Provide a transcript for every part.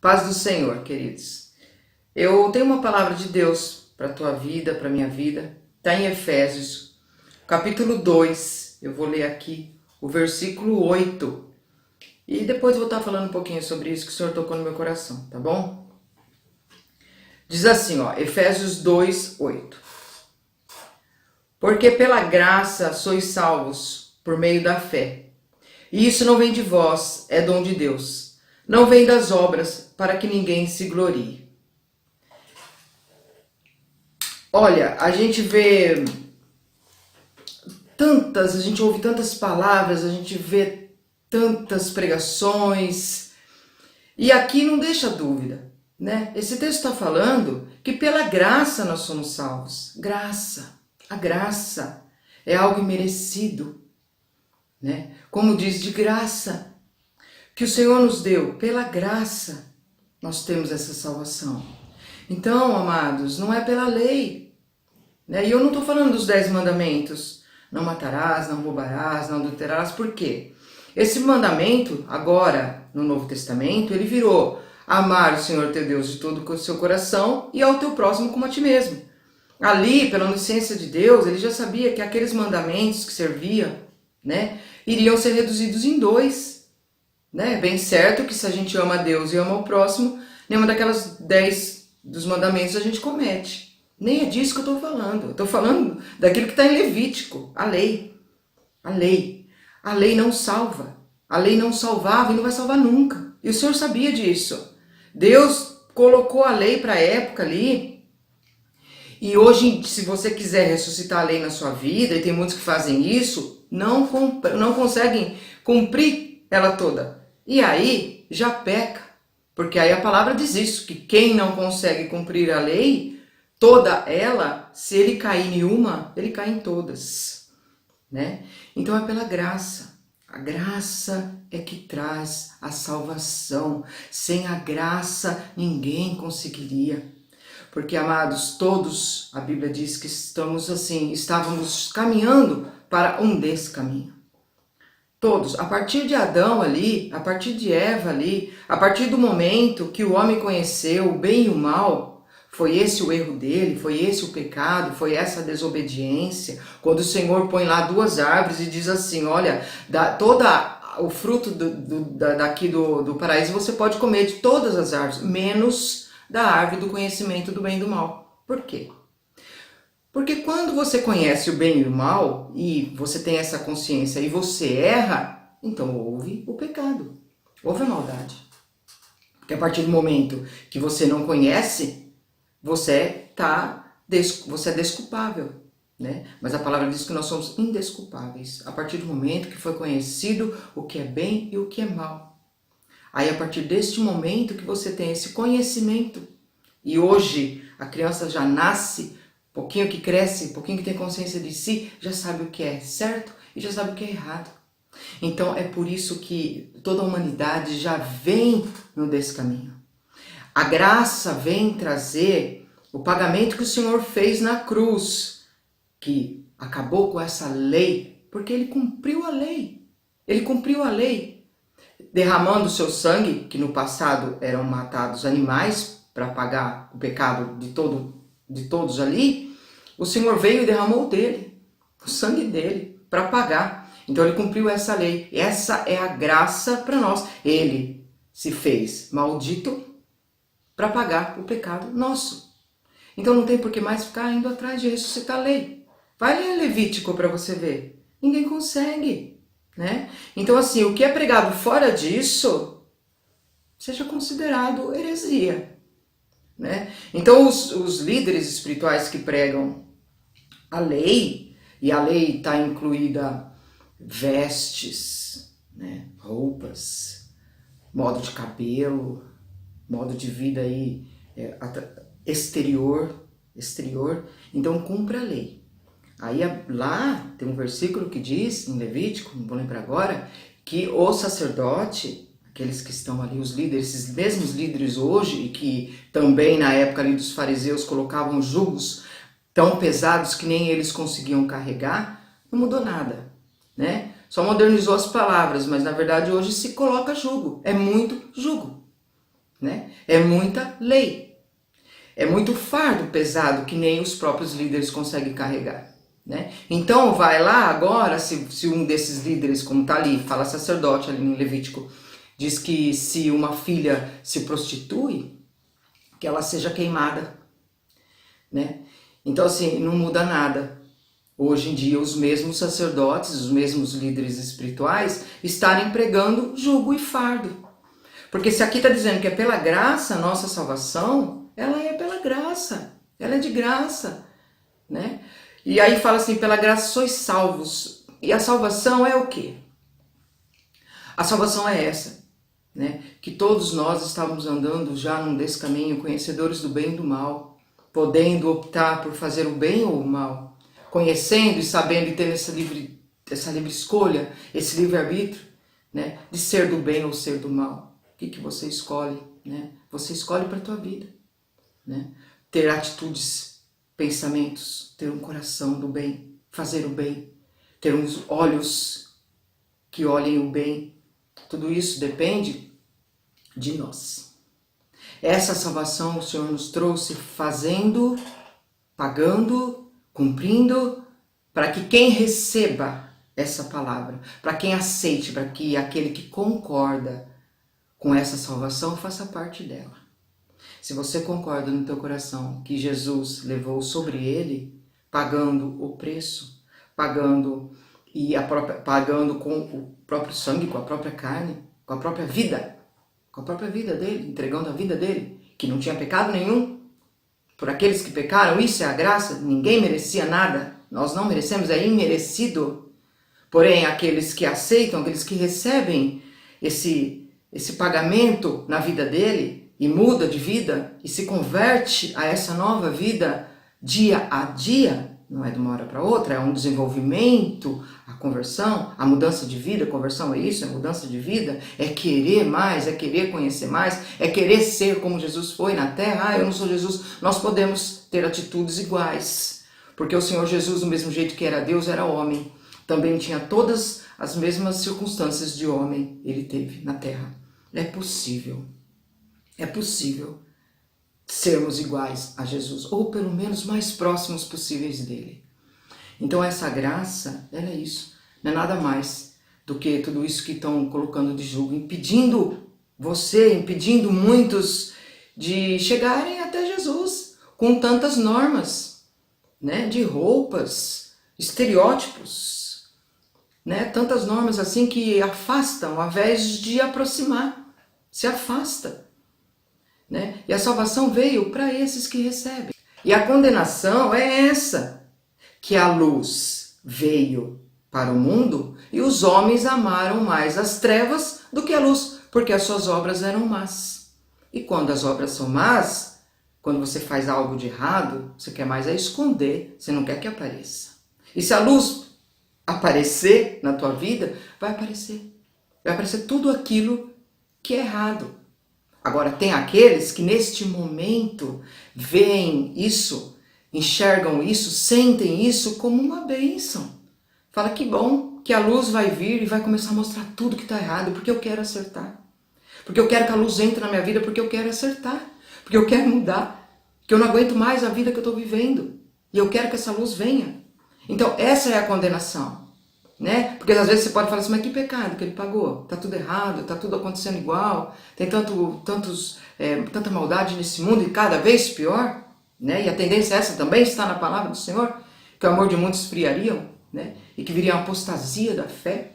Paz do Senhor, queridos. Eu tenho uma palavra de Deus para a tua vida, para a minha vida. Está em Efésios, capítulo 2. Eu vou ler aqui o versículo 8. E depois eu vou estar falando um pouquinho sobre isso que o Senhor tocou no meu coração, tá bom? Diz assim, ó, Efésios 2, 8. Porque pela graça sois salvos por meio da fé. E isso não vem de vós, é dom de Deus. Não vem das obras, para que ninguém se glorie. Olha, a gente ouve tantas palavras, a gente vê tantas pregações, e aqui não deixa dúvida, né? Esse texto está falando que pela graça nós somos salvos. Graça, a graça é algo imerecido, né? Como diz, de graça, que o Senhor nos deu, pela graça nós temos essa salvação. Então, amados, não é pela lei, né? E eu não estou falando dos 10 mandamentos, não matarás, não roubarás, não adulterarás, por quê? Esse mandamento, agora, no Novo Testamento, ele virou amar o Senhor teu Deus de todo o seu coração e ao teu próximo como a ti mesmo. Ali, pela onisciência de Deus, ele já sabia que aqueles mandamentos que serviam, né, iriam ser reduzidos em 2. Né? Bem certo que se a gente ama a Deus e ama o próximo, nenhuma daquelas 10 dos mandamentos a gente comete. Nem é disso que eu estou falando. Eu estou falando daquilo que está em Levítico, a lei. A lei. A lei não salva. A lei não salvava e não vai salvar nunca. E o Senhor sabia disso. Deus colocou a lei para a época ali. E hoje, se você quiser ressuscitar a lei na sua vida, e tem muitos que fazem isso, não conseguem cumprir ela toda. E aí já peca. Porque aí a palavra diz isso, que quem não consegue cumprir a lei, toda ela, se ele cair em uma, ele cai em todas, né? Então é pela graça. A graça é que traz a salvação. Sem a graça, ninguém conseguiria. Porque, amados, todos, a Bíblia diz que estávamos caminhando para um descaminho. Todos, a partir de Adão ali, a partir de Eva ali, a partir do momento que o homem conheceu o bem e o mal, foi esse o erro dele, foi esse o pecado, foi essa a desobediência. Quando o Senhor põe lá 2 árvores e diz assim, olha, o fruto daqui do paraíso você pode comer de todas as árvores, menos da árvore do conhecimento do bem e do mal. Por quê? Porque quando você conhece o bem e o mal, e você tem essa consciência e você erra, então houve o pecado, houve a maldade. Porque a partir do momento que você não conhece, você é desculpável, né? Mas a palavra diz que nós somos indesculpáveis. A partir do momento que foi conhecido o que é bem e o que é mal. Aí a partir deste momento que você tem esse conhecimento, e hoje a criança já nasce, pouquinho que cresce, pouquinho que tem consciência de si, já sabe o que é certo e já sabe o que é errado. Então é por isso que toda a humanidade já vem no descaminho. A graça vem trazer o pagamento que o Senhor fez na cruz, que acabou com essa lei, porque ele cumpriu a lei. Ele cumpriu a lei, derramando o seu sangue, que no passado eram matados animais para pagar o pecado de todos ali. O Senhor veio e derramou o sangue dele, para pagar. Então ele cumpriu essa lei. Essa é a graça para nós. Ele se fez maldito para pagar o pecado nosso. Então não tem por que mais ficar indo atrás de ressuscitar a lei. Vai ler Levítico para você ver. Ninguém consegue, né? Então assim, o que é pregado fora disso, seja considerado heresia, né? Então os líderes espirituais que pregam a lei, e a lei está incluída vestes, né, roupas, modo de cabelo, modo de vida aí, exterior, então cumpra a lei. Aí lá tem um versículo que diz, em Levítico, não vou lembrar agora, que o sacerdote, aqueles que estão ali, os líderes, esses mesmos líderes hoje, e que também na época ali dos fariseus colocavam jugos tão pesados que nem eles conseguiam carregar, não mudou nada, né? Só modernizou as palavras, mas na verdade hoje se coloca jugo, é muito jugo. né? É muita lei. É muito fardo pesado que nem os próprios líderes conseguem carregar, né? Então vai lá agora, se um desses líderes, como está ali, fala sacerdote ali em Levítico, diz que se uma filha se prostitui, que ela seja queimada, né? Então assim, não muda nada. Hoje em dia os mesmos sacerdotes, os mesmos líderes espirituais estarem pregando jugo e fardo. Porque se aqui está dizendo que é pela graça a nossa salvação, ela é pela graça, ela é de graça, né? E aí fala assim, pela graça sois salvos. E a salvação é o quê? A salvação é essa, né? Que todos nós estávamos andando já num desse caminho, conhecedores do bem e do mal, podendo optar por fazer o bem ou o mal, conhecendo e sabendo e tendo essa livre escolha, esse livre-arbítrio, né? De ser do bem ou ser do mal. O que você escolhe, né? Você escolhe para a tua vida, né? Ter atitudes, pensamentos, ter um coração do bem, fazer o bem, ter uns olhos que olhem o bem. Tudo isso depende de nós. Essa salvação o Senhor nos trouxe fazendo, pagando, cumprindo, para que quem receba essa palavra, para quem aceite, para que aquele que concorda com essa salvação faça parte dela. Se você concorda no teu coração que Jesus levou sobre ele, pagando o preço, pagando com o próprio sangue, com a própria carne, com a própria vida dele, entregando a vida dele, que não tinha pecado nenhum, por aqueles que pecaram, isso é a graça, ninguém merecia nada, nós não merecemos, é imerecido. Porém, aqueles que aceitam, aqueles que recebem esse pagamento na vida dele e muda de vida e se converte a essa nova vida dia a dia, não é de uma hora para outra, é um desenvolvimento, a conversão, a mudança de vida, a conversão é isso, é mudança de vida, é querer mais, é querer conhecer mais, é querer ser como Jesus foi na terra. Eu não sou Jesus, nós podemos ter atitudes iguais, porque o Senhor Jesus, do mesmo jeito que era Deus, era homem, também tinha todas as mesmas circunstâncias de homem, ele teve na terra. É possível sermos iguais a Jesus, ou pelo menos mais próximos possíveis dele. Então essa graça, ela é isso, não é nada mais do que tudo isso que estão colocando de julgo, impedindo muitos de chegarem até Jesus, com tantas normas, né, de roupas, estereótipos, né, tantas normas assim que afastam, ao invés de aproximar, se afasta. Né? E a salvação veio para esses que recebem. E a condenação é essa, que a luz veio para o mundo e os homens amaram mais as trevas do que a luz, porque as suas obras eram más. E quando as obras são más, quando você faz algo de errado, você quer mais esconder, você não quer que apareça. E se a luz aparecer na tua vida, vai aparecer tudo aquilo que é errado. Agora, tem aqueles que neste momento veem isso, enxergam isso, sentem isso como uma bênção. Fala que bom que a luz vai vir e vai começar a mostrar tudo que está errado, porque eu quero acertar. Porque eu quero que a luz entre na minha vida, porque eu quero acertar. Porque eu quero mudar. Porque eu não aguento mais a vida que eu estou vivendo. E eu quero que essa luz venha. Então, essa é a condenação. Né? Porque às vezes você pode falar assim, mas que pecado que ele pagou? Tá tudo errado, tá tudo acontecendo igual, tem tanta maldade nesse mundo e cada vez pior, né? E a tendência é essa também está na palavra do Senhor, que o amor de muitos esfriariam, né? E que viria a apostasia da fé,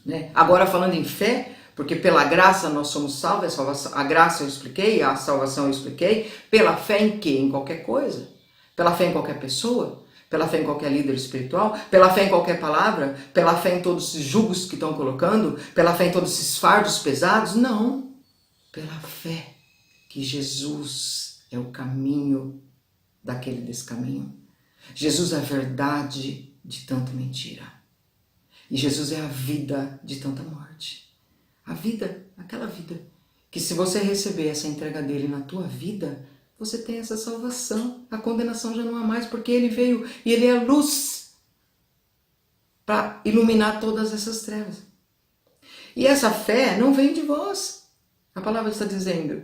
né? Agora falando em fé, porque pela graça nós somos salvos, a graça eu expliquei, a salvação eu expliquei, pela fé em quê? Em qualquer coisa, pela fé em qualquer pessoa, pela fé em qualquer líder espiritual, pela fé em qualquer palavra, pela fé em todos esses julgos que estão colocando, pela fé em todos esses fardos pesados? Não. Pela fé que Jesus é o caminho daquele descaminho. Jesus é a verdade de tanta mentira. E Jesus é a vida de tanta morte. A vida, aquela vida, que se você receber essa entrega dele na tua vida, você tem essa salvação, a condenação já não há mais, porque ele veio e ele é a luz para iluminar todas essas trevas. E essa fé não vem de vós, A palavra está dizendo,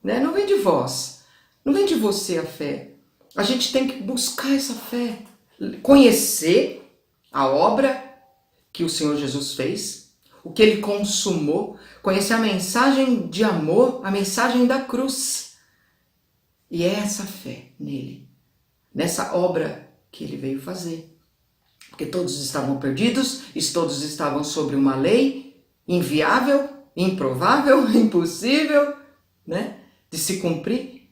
né? Não vem de vós, não vem de você a fé. A gente tem que buscar essa fé, conhecer a obra que o Senhor Jesus fez, o que Ele consumou, conhecer a mensagem de amor, a mensagem da cruz. E é essa fé nele, nessa obra que Ele veio fazer. Porque todos estavam perdidos, e todos estavam sobre uma lei inviável, improvável, impossível, né, de se cumprir.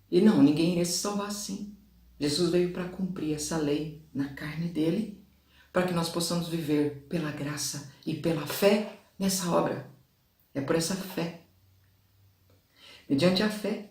E não, ninguém iria se salvar assim. Jesus veio para cumprir essa lei na carne dele, para que nós possamos viver pela graça e pela fé nessa obra. É por essa fé. Mediante a fé.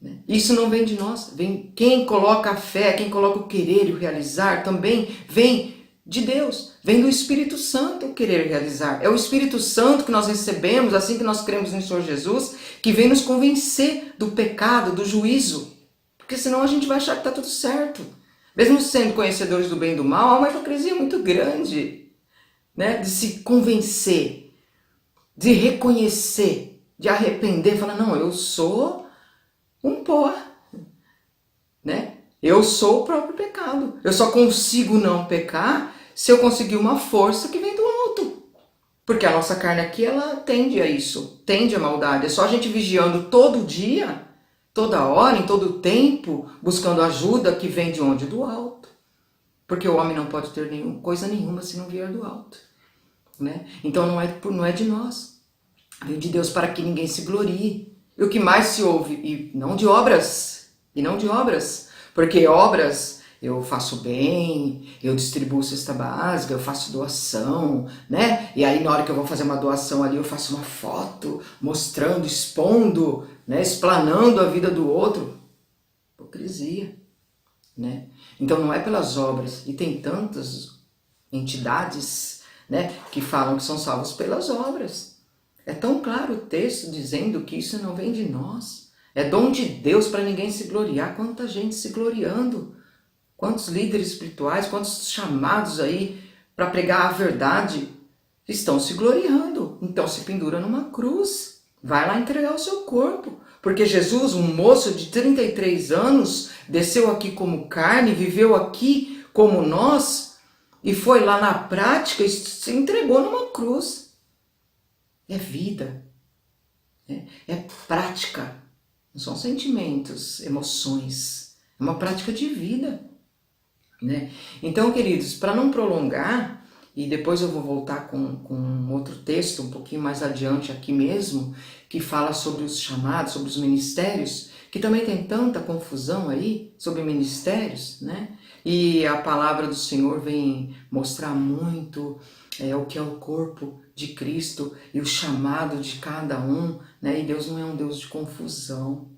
Né? Isso não vem de nós. Vem quem coloca a fé, quem coloca o querer e o realizar, também vem de Deus. Vem do Espírito Santo o querer e realizar. É o Espírito Santo que nós recebemos, assim que nós cremos no Senhor Jesus, que vem nos convencer do pecado, do juízo. Porque senão a gente vai achar que está tudo certo. Mesmo sendo conhecedores do bem e do mal, há uma hipocrisia muito grande, né? De se convencer, de reconhecer, de arrepender, falar, não, eu sou um pó, né? Eu sou o próprio pecado. Eu só consigo não pecar se eu conseguir uma força que vem do alto. Porque a nossa carne aqui, ela tende a isso, tende à maldade. É só a gente vigiando todo dia, toda hora, em todo tempo, buscando ajuda que vem de onde? Do alto. Porque o homem não pode ter coisa nenhuma se não vier do alto. Né? Então não é de nós. Vem de Deus para que ninguém se glorie. E o que mais se ouve? E não de obras. Porque obras eu faço bem, eu distribuo cesta básica, eu faço doação, né? E aí na hora que eu vou fazer uma doação ali eu faço uma foto mostrando, expondo, né? Explanando a vida do outro. Hipocrisia, né? Então não é pelas obras. E tem tantas entidades, né, que falam que são salvos pelas obras. É tão claro o texto dizendo que isso não vem de nós. É dom de Deus para ninguém se gloriar. Quanta gente se gloriando. Quantos líderes espirituais, quantos chamados aí para pregar a verdade estão se gloriando. Então se pendura numa cruz. Vai lá entregar o seu corpo. Porque Jesus, um moço de 33 anos, desceu aqui como carne, viveu aqui como nós, e foi lá na prática e se entregou numa cruz. É vida. É prática. Não são sentimentos, emoções. É uma prática de vida. Né? Então, queridos, para não prolongar, e depois eu vou voltar com outro texto um pouquinho mais adiante aqui mesmo, que fala sobre os chamados, sobre os ministérios, que também tem tanta confusão aí sobre ministérios, né? E a palavra do Senhor vem mostrar muito o que é o corpo de Cristo e o chamado de cada um, né? E Deus não é um Deus de confusão.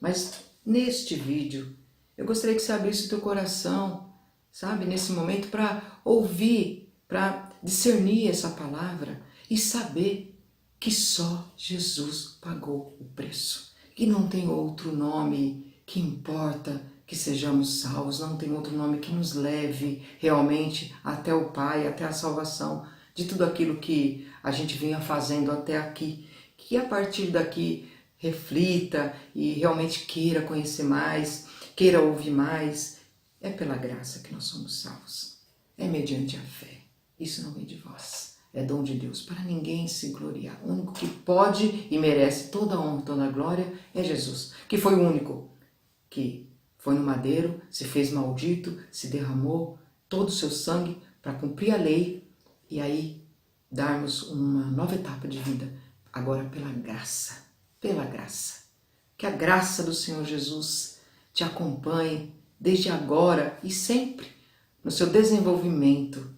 Mas neste vídeo, eu gostaria que você abrisse o teu coração, sabe, nesse momento, para ouvir, para discernir essa palavra e saber que só Jesus pagou o preço. Que não tem outro nome que importa que sejamos salvos, não tem outro nome que nos leve realmente até o Pai, até a salvação de tudo aquilo que a gente vinha fazendo até aqui. Que a partir daqui reflita e realmente queira conhecer mais, queira ouvir mais. É pela graça que nós somos salvos. É mediante a fé. Isso não vem de vós. É dom de Deus, para ninguém se gloriar. O único que pode e merece toda a honra e toda a glória é Jesus, que foi o único que foi no madeiro, se fez maldito, se derramou todo o seu sangue para cumprir a lei e aí darmos uma nova etapa de vida, agora pela graça. Pela graça. Que a graça do Senhor Jesus te acompanhe desde agora e sempre no seu desenvolvimento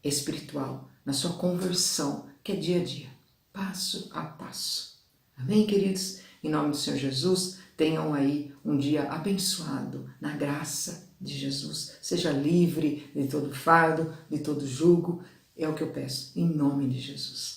espiritual, na sua conversão, que é dia a dia, passo a passo. Amém, queridos? Em nome do Senhor Jesus, tenham aí um dia abençoado na graça de Jesus. Seja livre de todo fardo, de todo jugo, é o que eu peço, em nome de Jesus.